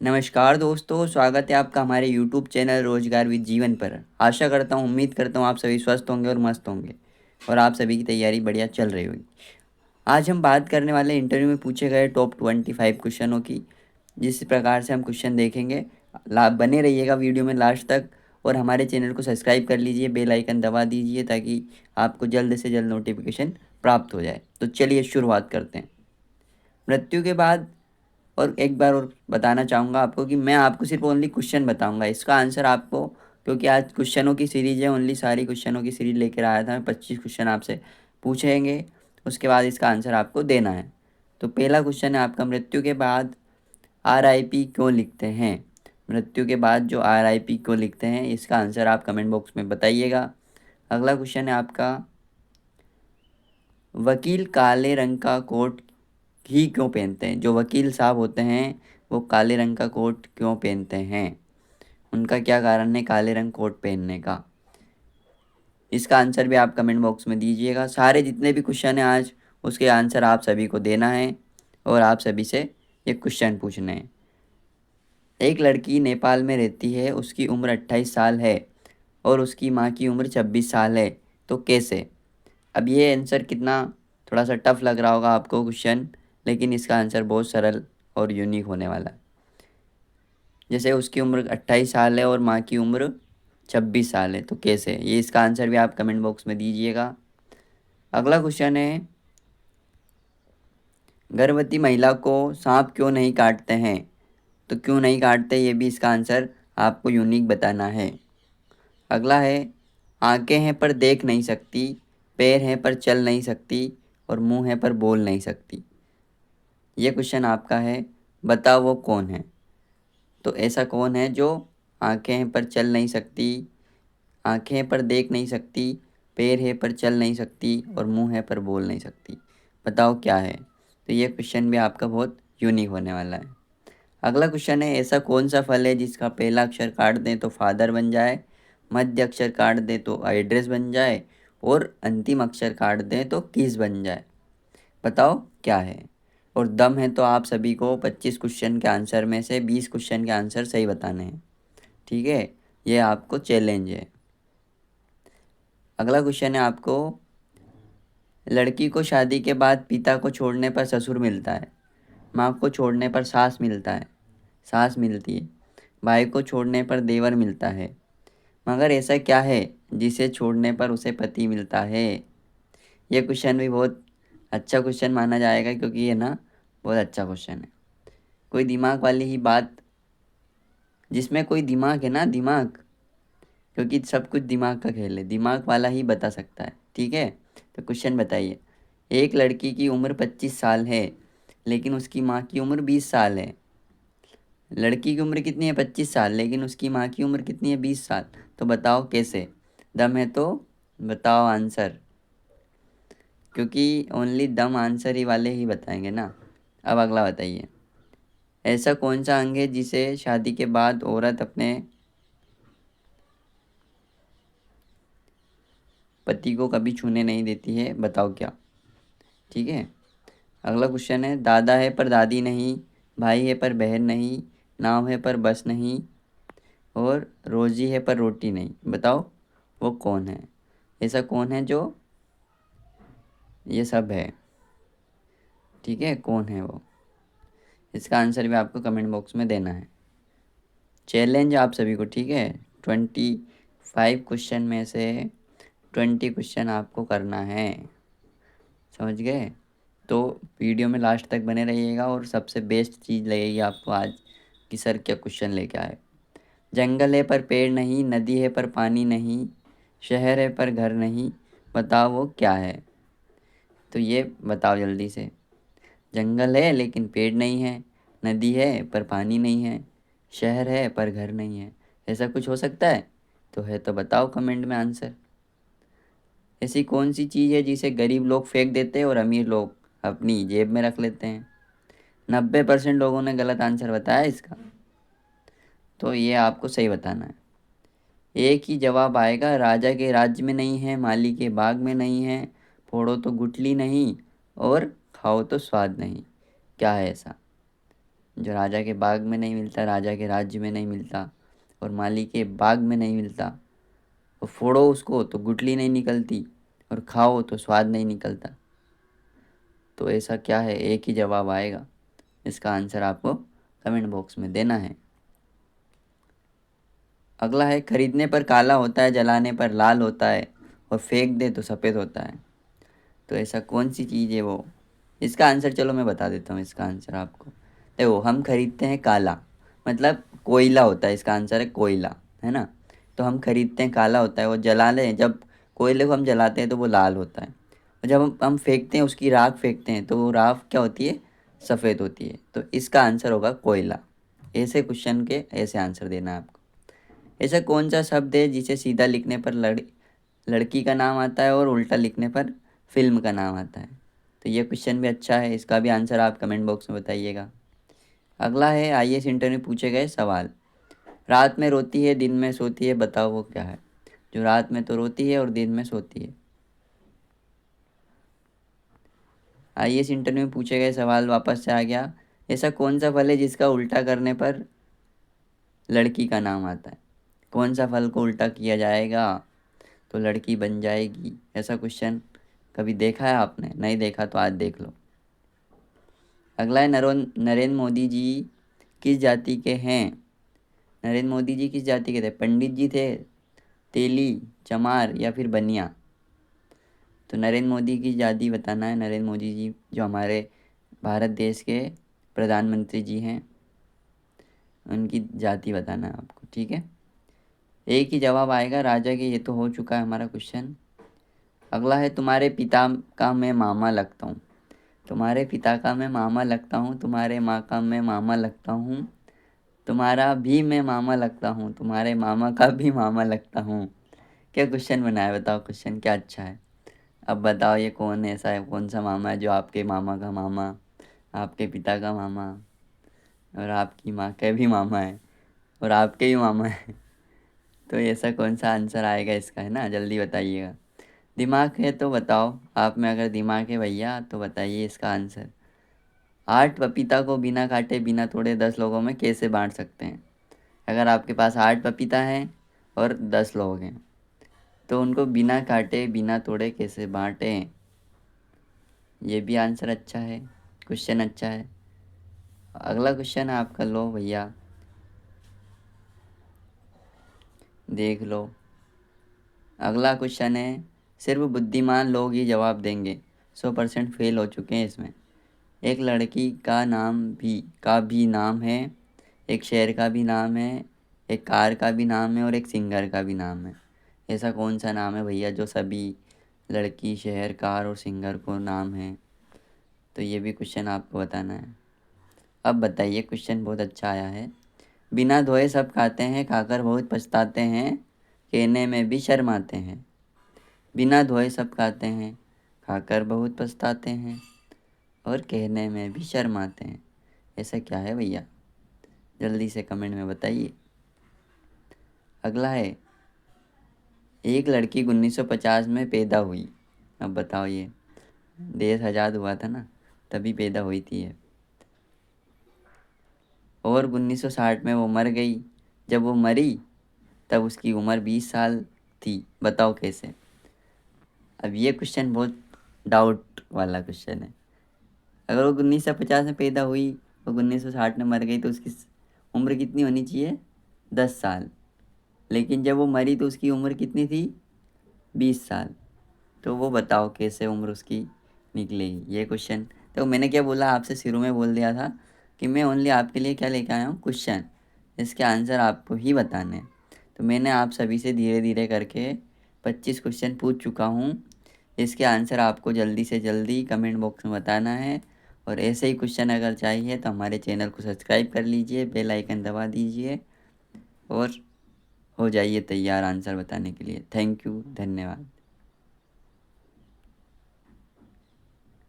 नमस्कार दोस्तों, स्वागत है आपका हमारे यूट्यूब चैनल रोजगार विद जीवन पर। आशा करता हूँ, उम्मीद करता हूँ आप सभी स्वस्थ होंगे और मस्त होंगे और आप सभी की तैयारी बढ़िया चल रही होगी। आज हम बात करने वाले इंटरव्यू में पूछे गए टॉप 25 क्वेश्चनों की, जिस प्रकार से हम क्वेश्चन देखेंगे। बने रहिएगा वीडियो में लास्ट तक और हमारे चैनल को सब्सक्राइब कर लीजिए, बेल आइकन दबा दीजिए ताकि आपको जल्द से जल्द नोटिफिकेशन प्राप्त हो जाए। तो चलिए शुरुआत करते हैं। मृत्यु के बाद, और एक बार और बताना चाहूँगा आपको कि मैं आपको सिर्फ ओनली क्वेश्चन बताऊँगा, इसका आंसर आपको, क्योंकि आज क्वेश्चनों की सीरीज है, ओनली सारी क्वेश्चनों की सीरीज लेकर आया था मैं। 25 क्वेश्चन आपसे पूछेंगे, उसके बाद इसका आंसर आपको देना है। तो पहला क्वेश्चन है आपका, मृत्यु के बाद RIP क्यों लिखते हैं? मृत्यु के बाद जो RIP क्यों लिखते हैं, इसका आंसर आप कमेंट बॉक्स में बताइएगा। अगला क्वेश्चन है आपका, वकील काले रंग का कोट ही क्यों पहनते हैं? जो वकील साहब होते हैं वो काले रंग का कोट क्यों पहनते हैं? उनका क्या कारण है काले रंग कोट पहनने का? इसका आंसर भी आप कमेंट बॉक्स में दीजिएगा। सारे जितने भी क्वेश्चन हैं आज, उसके आंसर आप सभी को देना है और आप सभी से ये क्वेश्चन पूछने हैं। एक लड़की नेपाल में रहती है, उसकी उम्र 28 साल है और उसकी माँ की उम्र 26 साल है, तो कैसे? अब ये आंसर कितना थोड़ा सा टफ लग रहा होगा आपको क्वेश्चन, लेकिन इसका आंसर बहुत सरल और यूनिक होने वाला है। जैसे उसकी उम्र 28 साल है और माँ की उम्र 26 साल है, तो कैसे? ये इसका आंसर भी आप कमेंट बॉक्स में दीजिएगा। अगला क्वेश्चन है, गर्भवती महिला को सांप क्यों नहीं काटते हैं? तो क्यों नहीं काटते, ये भी इसका आंसर आपको यूनिक बताना है। अगला है, आंखें हैं पर देख नहीं सकती, पैर हैं पर चल नहीं सकती और मुंह है पर बोल नहीं सकती। ये क्वेश्चन आपका है, बताओ वो कौन है? तो ऐसा कौन है जो आंखें हैं पर चल नहीं सकती, आंखें हैं पर देख नहीं सकती, पैर है पर चल नहीं सकती और मुंह है पर बोल नहीं सकती? बताओ क्या है? तो ये क्वेश्चन भी आपका बहुत यूनिक होने वाला है। अगला क्वेश्चन है, ऐसा कौन सा फल है जिसका पहला अक्षर काट दें तो फादर बन जाए, मध्य अक्षर काट दें तो एड्रेस बन जाए और अंतिम अक्षर काट दें तो किस बन जाए? बताओ क्या है? और दम है तो आप सभी को 25 क्वेश्चन के आंसर में से 20 क्वेश्चन के आंसर सही बताने हैं। ठीक है, ये आपको चैलेंज है। अगला क्वेश्चन है आपको, लड़की को शादी के बाद पिता को छोड़ने पर ससुर मिलता है, माँ को छोड़ने पर सास मिलता है, सास मिलती है, भाई को छोड़ने पर देवर मिलता है, मगर ऐसा क्या है जिसे छोड़ने पर उसे पति मिलता है? ये क्वेश्चन भी बहुत अच्छा क्वेश्चन माना जाएगा, क्योंकि ये ना बहुत अच्छा क्वेश्चन है। कोई दिमाग वाली ही बात, जिसमें कोई दिमाग है ना, दिमाग, क्योंकि सब कुछ दिमाग का खेल है, दिमाग वाला ही बता सकता है। ठीक है, तो क्वेश्चन बताइए। एक लड़की की उम्र 25 साल है लेकिन उसकी माँ की उम्र 20 साल है। लड़की की उम्र कितनी है? 25 साल, लेकिन उसकी माँ की उम्र कितनी है? 20 साल। तो बताओ कैसे? दम है तो बताओ आंसर, क्योंकि ओनली दम आंसर ही वाले ही बताएंगे ना। अब अगला बताइए, ऐसा कौन सा अंग है जिसे शादी के बाद औरत अपने पति को कभी छूने नहीं देती है? बताओ क्या? ठीक है, अगला क्वेश्चन है, दादा है पर दादी नहीं, भाई है पर बहन नहीं, नाव है पर बस नहीं और रोजी है पर रोटी नहीं। बताओ वो कौन है? ऐसा कौन है जो ये सब है? ठीक है, कौन है वो? इसका आंसर भी आपको कमेंट बॉक्स में देना है। चैलेंज आप सभी को, ठीक है? 25 क्वेश्चन में से 20 क्वेश्चन आपको करना है, समझ गए? तो वीडियो में लास्ट तक बने रहिएगा और सबसे बेस्ट चीज़ लगेगी आपको आज कि सर क्या क्वेश्चन लेके आए। जंगल है पर पेड़ नहीं, नदी है पर पानी नहीं, शहर है पर घर नहीं, बताओ वो क्या है? तो ये बताओ जल्दी से। जंगल है लेकिन पेड़ नहीं है, नदी है पर पानी नहीं है, शहर है पर घर नहीं है, ऐसा कुछ हो सकता है? तो है तो बताओ कमेंट में आंसर। ऐसी कौन सी चीज़ है जिसे गरीब लोग फेंक देते हैं और अमीर लोग अपनी जेब में रख लेते हैं? 90% लोगों ने गलत आंसर बताया इसका, तो ये आपको सही बताना है। एक ही जवाब आएगा, राजा के राज्य में नहीं है, माली के बाग में नहीं है, फोड़ो तो गुठली नहीं और खाओ तो स्वाद नहीं। क्या है ऐसा? जो राजा के बाग में नहीं मिलता, राजा के राज्य में नहीं मिलता, और माली के बाग में नहीं मिलता, और फोड़ो उसको तो गुठली नहीं निकलती, और खाओ तो स्वाद नहीं निकलता। तो ऐसा क्या है, एक ही जवाब आएगा। इसका आंसर आपको कमेंट बॉक्स में देना है। अगला है, खरीदने पर काला होता है, जलाने पर लाल होता है, और फेंक दे तो सफ़ेद होता है। तो ऐसा कौन सी चीज़ है वो? इसका आंसर चलो मैं बता देता हूँ इसका आंसर आपको। देखो, हम खरीदते हैं काला, मतलब कोयला होता है, इसका आंसर है कोयला, है ना। तो हम खरीदते हैं काला होता है, वो जला लें, जब कोयले को हम जलाते हैं तो वो लाल होता है, और जब हम फेंकते हैं, उसकी राख फेंकते हैं, तो वो राख क्या होती है, सफ़ेद होती है। तो इसका आंसर होगा कोयला। ऐसे क्वेश्चन के ऐसे आंसर देना है आपको। ऐसा कौन सा शब्द है जिसे सीधा लिखने पर लड़की का नाम आता है और उल्टा लिखने पर फिल्म का नाम आता है? तो ये क्वेश्चन भी अच्छा है, इसका भी आंसर आप कमेंट बॉक्स में बताइएगा। अगला है, आईएएस इंटर में पूछे गए सवाल। रात में रोती है, दिन में सोती है, बताओ वो क्या है? जो रात में तो रोती है और दिन में सोती है। आईएएस इंटर में पूछे गए सवाल वापस से आ गया। ऐसा कौन सा फल है जिसका उल्टा करने पर लड़की का नाम आता है? कौन सा फल को उल्टा किया जाएगा तो लड़की बन जाएगी? ऐसा क्वेश्चन कभी देखा है आपने? नहीं देखा तो आज देख लो। अगला है, नरेंद्र मोदी जी किस जाति के हैं? नरेंद्र मोदी जी किस जाति के थे? पंडित जी थे, तेली, चमार, या फिर बनिया? तो नरेंद्र मोदी की जाति बताना है। नरेंद्र मोदी जी जो हमारे भारत देश के प्रधानमंत्री जी हैं, उनकी जाति बताना है आपको, ठीक है। एक ही जवाब आएगा राजा के। ये तो हो चुका है हमारा क्वेश्चन। अगला है, तुम्हारे पिता का मैं मामा लगता हूँ। तुम्हारे पिता का मैं मामा लगता हूँ, तुम्हारे माँ का मैं मामा लगता हूँ, तुम्हारा भी मैं मामा लगता हूँ, तुम्हारे मामा का भी मामा लगता हूँ। क्या क्वेश्चन बनाया, बताओ क्वेश्चन क्या अच्छा है। अब बताओ ये कौन ऐसा है, कौन सा मामा है जो आपके मामा का मामा, आपके पिता का मामा, और आपकी माँ का भी मामा है, और आपके भी मामा है? तो ऐसा कौन सा आंसर आएगा इसका, है ना, जल्दी बताइएगा। दिमाग है तो बताओ, आप में अगर दिमाग है भैया तो बताइए इसका आंसर। 8 पपीता को बिना काटे बिना तोड़े 10 लोगों में कैसे बांट सकते हैं? अगर आपके पास 8 पपीता हैं और 10 लोग हैं, तो उनको बिना काटे बिना तोड़े कैसे बांटें? ये भी आंसर अच्छा है, क्वेश्चन अच्छा है। अगला क्वेश्चन है आपका, लो भैया देख लो। अगला क्वेश्चन है, सिर्फ बुद्धिमान लोग ही जवाब देंगे, 100% फेल हो चुके हैं इसमें। एक लड़की का भी नाम है, एक शहर का भी नाम है, एक कार का भी नाम है, और एक सिंगर का भी नाम है। ऐसा कौन सा नाम है भैया जो सभी लड़की, शहर, कार और सिंगर को नाम है? तो ये भी क्वेश्चन आपको बताना है। अब बताइए, क्वेश्चन बहुत अच्छा आया है। बिना धोए सब खाते हैं, खाकर बहुत पछताते हैं, कहने में भी शर्माते हैं। बिना धोए सब खाते हैं, खाकर बहुत पछताते हैं, और कहने में भी शर्माते हैं। ऐसा क्या है भैया, जल्दी से कमेंट में बताइए। अगला है, एक लड़की 1950 में पैदा हुई। अब बताओ, ये देश आज़ाद हुआ था ना, तभी पैदा हुई थी ये। और 1960 में वो मर गई। जब वो मरी तब उसकी उम्र 20 साल थी, बताओ कैसे? अब ये क्वेश्चन बहुत डाउट वाला क्वेश्चन है। अगर वो 1950 में पैदा हुई और 1960 में मर गई तो उसकी उम्र कितनी होनी चाहिए? 10 साल। लेकिन जब वो मरी तो उसकी उम्र कितनी थी? 20 साल। तो वो बताओ कैसे उम्र उसकी निकलेगी, ये क्वेश्चन। तो मैंने क्या बोला आपसे, शुरू में बोल दिया था कि मैं ओनली आपके लिए क्या लेके आया हूँ, क्वेश्चन। इसके आंसर आपको ही बताने हैं। तो मैंने आप सभी से धीरे धीरे करके 25 क्वेश्चन पूछ चुका हूँ। इसके आंसर आपको जल्दी से जल्दी कमेंट बॉक्स में बताना है। और ऐसे ही क्वेश्चन अगर चाहिए तो हमारे चैनल को सब्सक्राइब कर लीजिए, बेल आइकन दबा दीजिए, और हो जाइए तैयार आंसर बताने के लिए। थैंक यू, धन्यवाद।